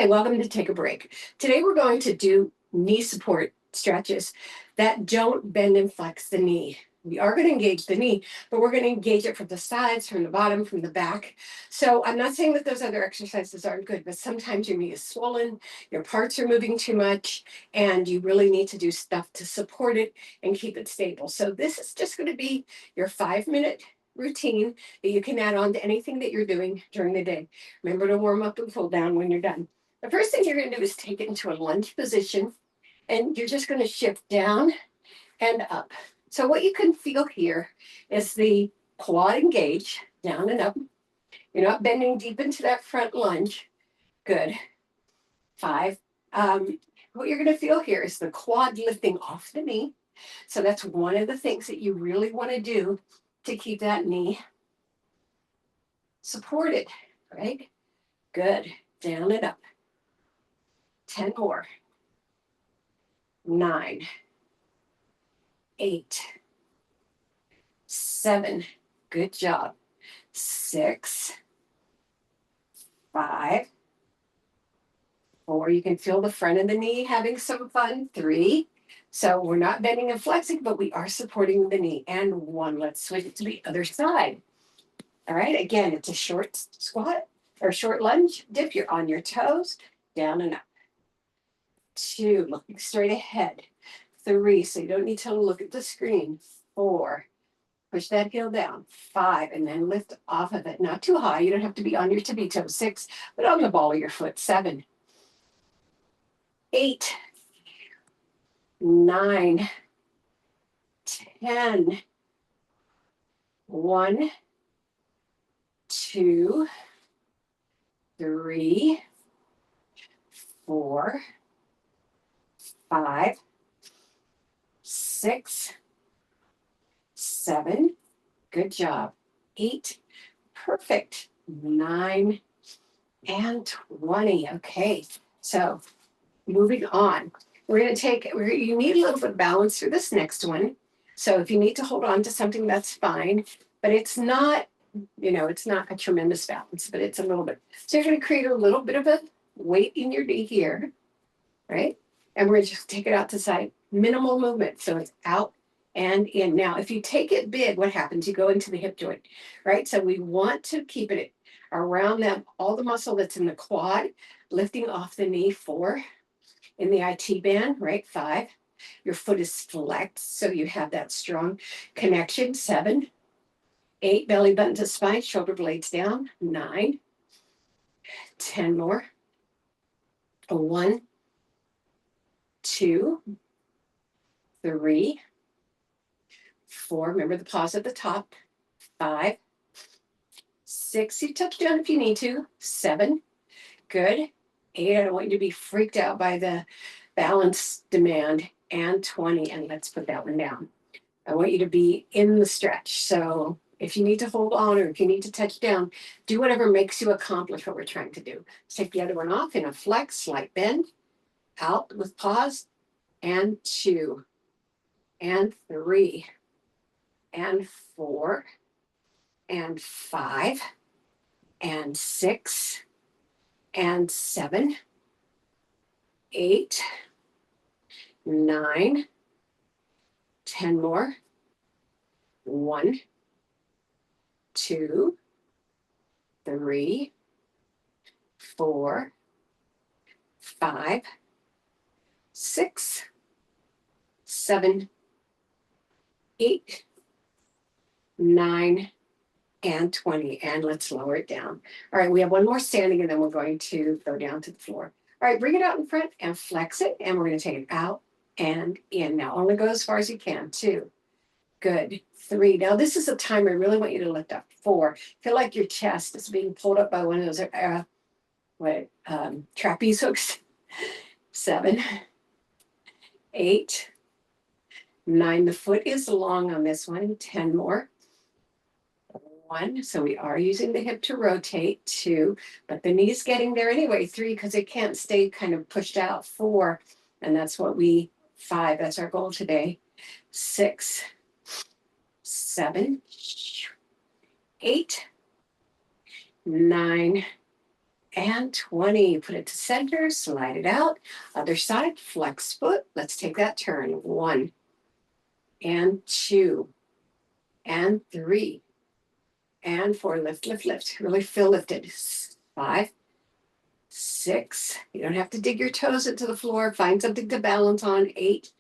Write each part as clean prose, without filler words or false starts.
Hi, welcome to Take a Break. Today we're going to do knee support stretches that don't bend and flex the knee. We are going to engage the knee, but we're going to engage it from the sides, from the bottom, from the back. So I'm not saying that those other exercises aren't good, but sometimes your knee is swollen, your parts are moving too much, and you really need to do stuff to support it and keep it stable. So this is just going to be your 5-minute routine that you can add on to anything that you're doing during the day. Remember to warm up and cool down when you're done. The first thing you're going to do is take it into a lunge position, and you're just going to shift down and up. So what you can feel here is the quad engage, down and up. You're not bending deep into that front lunge. Good. 5. What you're going to feel here is the quad lifting off the knee. So that's one of the things that you really want to do to keep that knee supported, right? Good. Down and up. 10 more. 9, 8, 7, good job. 6, 5, 4, you can feel the front of the knee having some fun. 3, so we're not bending and flexing, but we are supporting the knee. And 1, let's switch it to the other side. All right, again, it's a short squat or short lunge. Dip, you're on your toes, down and up. 2, looking straight ahead. 3, so you don't need to look at the screen. 4, push that heel down. 5, and then lift off of it. Not too high. You don't have to be on your tippy toe. 6, but on the ball of your foot. 7, 8, 9, 10. 1, 2, 3, 4, 5, 6, 7. Good job. 8. Perfect. 9 and 20. Okay. So moving on. We're going to take, you need a little bit of balance for this next one. So if you need to hold on to something, that's fine. But it's not, it's not a tremendous balance, but it's a little bit. So you're going to create a little bit of a weight in your knee here, right? And we're going to just take it out to side. Minimal movement. So it's out and in. Now, if you take it big, what happens? You go into the hip joint, right? So we want to keep it around them, all the muscle that's in the quad, lifting off the knee. 4, in the IT band, right? 5, your foot is flexed, so you have that strong connection. 7, 8, belly button to spine, shoulder blades down. 9, 10 more. 1, 2, 3, 4, remember the pause at the top. 5, 6, you touch down if you need to. 7, good. 8, I don't want you to be freaked out by the balance demand. And 20, and let's put that one down. I want you to be in the stretch. So if you need to hold on or if you need to touch down, do whatever makes you accomplish what we're trying to do. Let's take the other one off in a flex, slight bend, out with pause, and 2, and 3, and 4, and 5, and 6, and 7, 8, 9, 10 more. 1, 2, 3, 4, 5, 6, 7, 8, 9, and 20. And let's lower it down. All right, we have one more standing, and then we're going to go down to the floor. All right, bring it out in front and flex it, and we're going to take it out and in. Now, only go as far as you can. 2, good. 3. Now, this is a time I really want you to lift up. 4, feel like your chest is being pulled up by one of those trapeze hooks. 7, 8, 9. The foot is long on this one. 10 more. 1, so we are using the hip to rotate. 2, but the knee's getting there anyway. 3, because it can't stay kind of pushed out. 4, and that's what 5, that's our goal today. 6, 7, 8, 9, and 20. Put it to center, slide it out. Other side, flex foot. Let's take that turn. 1 and 2 and 3 and 4. Lift, lift, lift. Really feel lifted. 5, 6. You don't have to dig your toes into the floor. Find something to balance on. 8.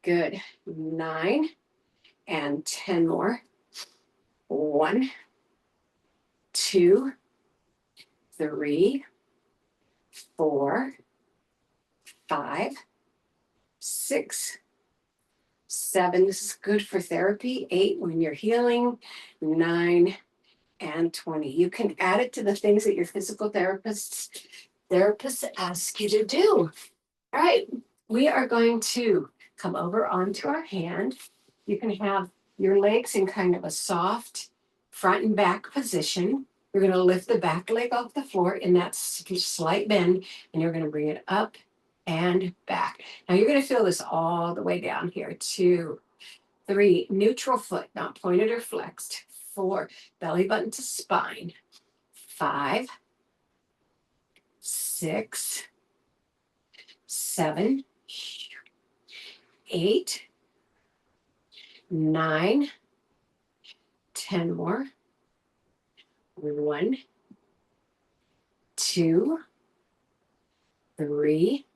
Good. 9 and 10 more. 1, 2, 3, 4, 5, 6, 7. This is good for therapy. 8 when you're healing. 9 and 20. You can add it to the things that your physical therapists ask you to do. All right, we are going to come over onto our hand. You can have your legs in kind of a soft front and back position. You're going to lift the back leg off the floor in that slight bend, and you're going to bring it up and back. Now you're going to feel this all the way down here. 2, 3, neutral foot, not pointed or flexed. 4, belly button to spine. 5, 6, 7, 8, 9, 10 more. 1, 2, 3,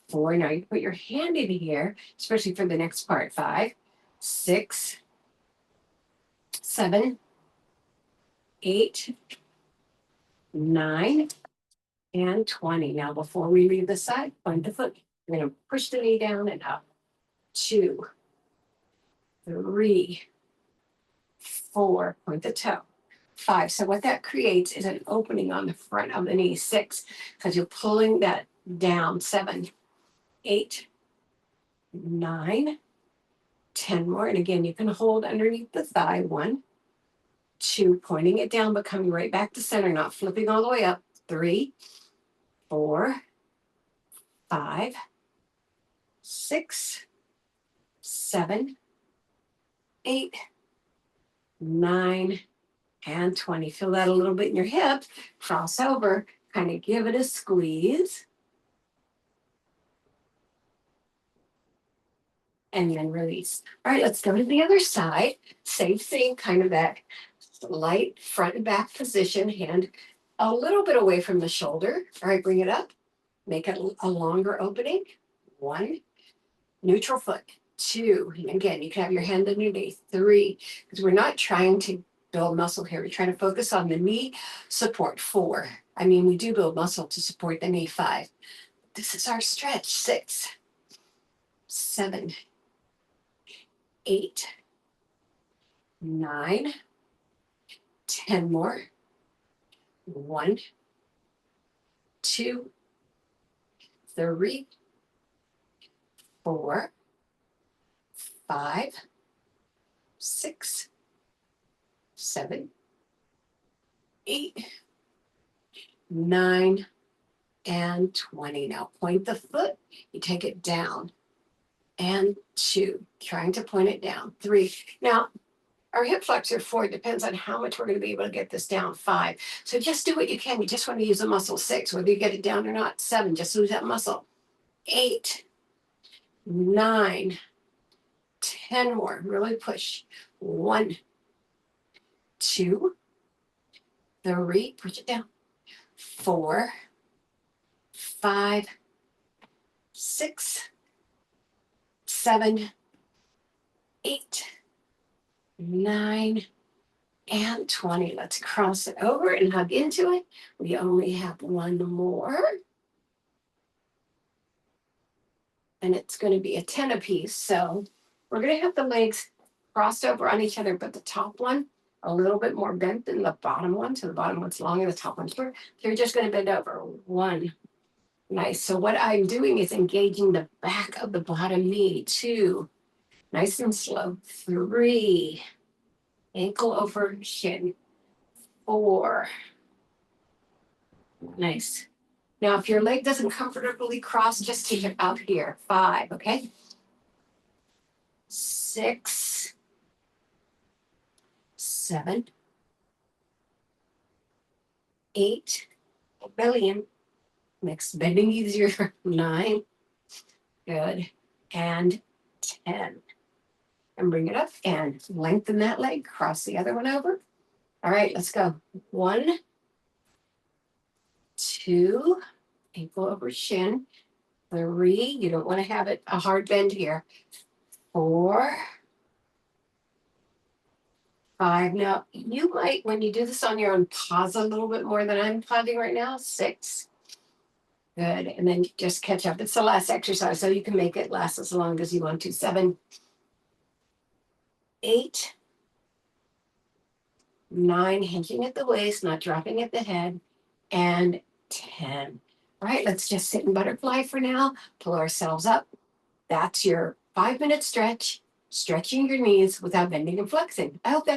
4. Now you put your hand in here, especially for the next part. 5, 6, 7, 8, 9, and 20. Now, before we leave the side, point the foot. You're going to push the knee down and up. 2, 3, 4. Point the toe. 5. So what that creates is an opening on the front of the knee. 6, because you're pulling that down. 7, 8, 9, 10 more. And again, you can hold underneath the thigh. 1, 2, pointing it down, but coming right back to center, not flipping all the way up. 3, 4, 5, 6, 7, 8, 9, and 20. Feel that a little bit in your hip. Cross over, kind of give it a squeeze. And then release. All right, let's go to the other side. Same thing, kind of that light front and back position, hand a little bit away from the shoulder. All right, bring it up. Make it a longer opening. 1, neutral foot. 2, and again, you can have your hand underneath. 3, because we're not trying to build muscle here. We're trying to focus on the knee support. 4, I mean, we do build muscle to support the knee. 5, this is our stretch. 6, 7, 8, 9, 10 more. 1, 2, 3, 4, 5, 6, 7, 8, 9, and 20. Now point the foot, you take it down. And 2, trying to point it down. 3. Now, our hip flexor 4 depends on how much we're going to be able to get this down. 5. So just do what you can. You just want to use a muscle. 6, whether you get it down or not. 7, just lose that muscle. 8, 9, 10 more. Really push. 1, 2, 3, push it down. 4, 5, 6, 7, 8, 9, and 20. Let's cross it over and hug into it. We only have one more. And it's going to be a 10 apiece. So we're going to have the legs crossed over on each other, but the top one a little bit more bent than the bottom one. So the bottom one's longer, the top one's short. So you're just going to bend over. 1. Nice. So what I'm doing is engaging the back of the bottom knee. 2. Nice and slow. 3. Ankle over shin. 4. Nice. Now, if your leg doesn't comfortably cross, just take it out here. 5, okay? 6, 7, 8, tilt belly in. Makes bending easier. 9. Good. And 10. And bring it up and lengthen that leg. Cross the other one over. All right, let's go. 1, 2, ankle over shin. 3, you don't want to have it a hard bend here. 4, 5. Now, you might, when you do this on your own, pause a little bit more than I'm pausing right now. 6. Good. And then just catch up. It's the last exercise, so you can make it last as long as you want to. 7, 8, 9, hinging at the waist, not dropping at the head, and 10. All right, let's just sit in butterfly for now. Pull ourselves up. That's your 5-minute stretch, stretching your knees without bending and flexing. I hope that